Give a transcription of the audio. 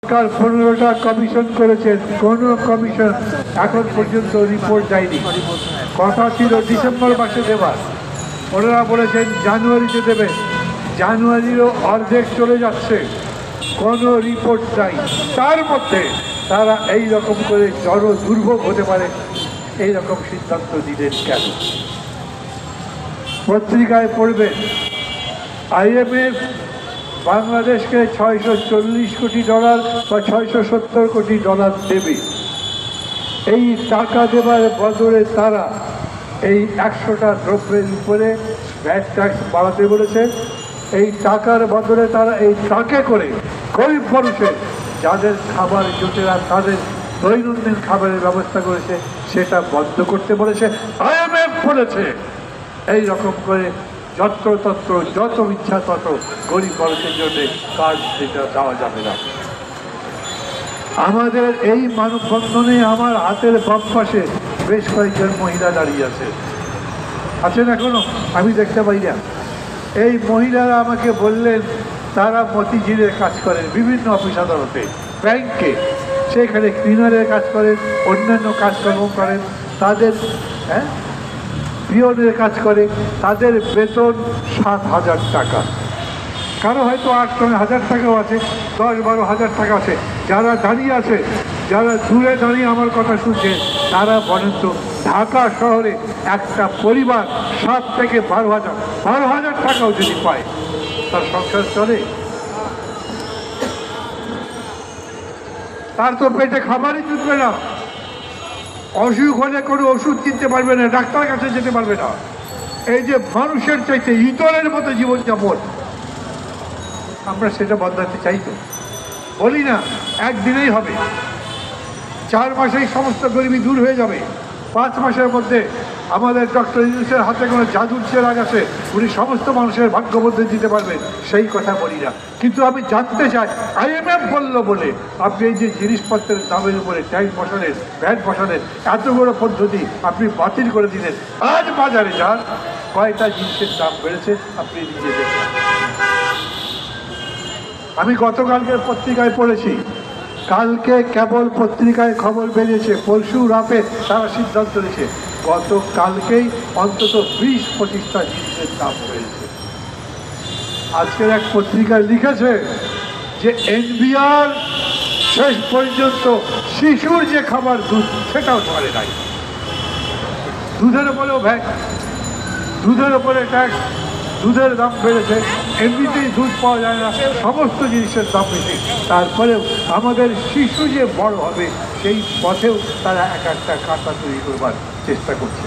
সরকার 15টা commission করেছেন, কোনো commission এখন পর্যন্ত রিপোর্ট দেয়নি। কথা ছিল ডিসেম্বর মাসে দেবার, ওনারা বলেছেন জানুয়ারিতে দেবেন। জানুয়ারিরও অর্ধেক চলে যাচ্ছে, কোনো রিপোর্ট নাই। তার মধ্যে তারা এই রকম করে জন দুর্ভোগ হতে পারে এই রকম সিদ্ধান্ত দিলেন কেন? পত্রিকায় পড়বেন IMF বাংলাদেশকে $640 কোটি বা $670 কোটি দেবে। এই টাকা দেবার বদলে তারা এই 100টা দ্রব্যের উপরে ভ্যাট ট্যাক্স বাড়াতে বলেছে। এই টাকার বদলে তারা এই ট্রাকে করে গরিব মানুষের যাদের খাবার জুটে না তাদের দৈনন্দিন খাবারের ব্যবস্থা করেছে সেটা বন্ধ করতে বলেছে। IMF বলেছে এই রকম করে যত্রতত্র যত ইচ্ছা তত গরিব মানুষের জন্য কাজ দিতে দেওয়া যাবে না। আমাদের এই মানববন্ধনে আমার হাতের বাম পাশে বেশ কয়েকজন মহিলা দাঁড়িয়ে আছেন এখনো, আমি দেখতে পাই না। এই মহিলারা আমাকে বললেন তারা মতিঝিলের কাজ করেন, বিভিন্ন অফিস আদালতে, ব্যাংকে, সেখানে ক্লিনারের কাজ করেন, অন্যান্য কাজকর্ম করেন, তাদের পিয়নের কাজ করে, তাদের বেতন 7,000 টাকা, কারো হয়তো 8-9,000 টাকাও আছে, 10-12,000 টাকা আছে। যারা দাঁড়িয়ে আছে, যারা দূরে দাঁড়িয়ে আমার কথা শুনছে, তারা বলেন তো ঢাকা শহরে একটা পরিবার 7 থেকে 12,000 টাকাও যদি পায় তার সংসার চলে? তার তো পেটে খাবারই জুটবে না, অসুখ হলে কোনো ওষুধ কিনতে পারবে না, ডাক্তার কাছে যেতে পারবে না। এই যে মানুষের চাইতে ইতরের মতো জীবনযাপন, আমরা সেটা বদলাতে চাই তো? বলি না একদিনেই হবে, 4 মাসেই সমস্ত গরিবী দূর হয়ে যাবে, 5 মাসের মধ্যে আমাদের ডক্টর ইউনূসের হাতে কোনো জাদুর চেরাগ আছে, উনি সমস্ত মানুষের ভাগ্য বদলে দিতে পারবেন, সেই কথা বলি না। কিন্তু আমি জানতে চাই IMF বললো বলে আপনি এই যে জিনিসপত্রের দামের উপরে ট্যাক্স বসালেন, ভ্যাট বসালেন, এত বড় পদ্ধতি আপনি বাতিল করে দিলেন। আজ বাজারে যান, কয়টা জিনিসের দাম বেড়েছে আপনি নিজে দেখেন। আমি গতকালকে পত্রিকায় পড়েছি, কালকে কেবল পত্রিকায় খবর বেরিয়েছে, পরশু রাতে তারা সিদ্ধান্ত নিয়েছে, গতকালকেই অন্তত 20-25টা জিনিসের দাম বেড়েছে। আজকের এক পত্রিকায় লিখেছে যে NBR শেষ পর্যন্ত শিশুর যে খাবার দুধ সেটাও ছাড়ে নাই। দুধের উপরেও ভ্যাট, দুধের উপরে ট্যাক্স, দুধের দাম বেড়েছে, এমনিতেই দুধ পাওয়া যায় না, সমস্ত জিনিসের দাম বেশি। তারপরেও আমাদের শিশু যে বড় হবে সেই পথেও তারা একটা কাঁটা তৈরি করবার চেষ্টা করছে।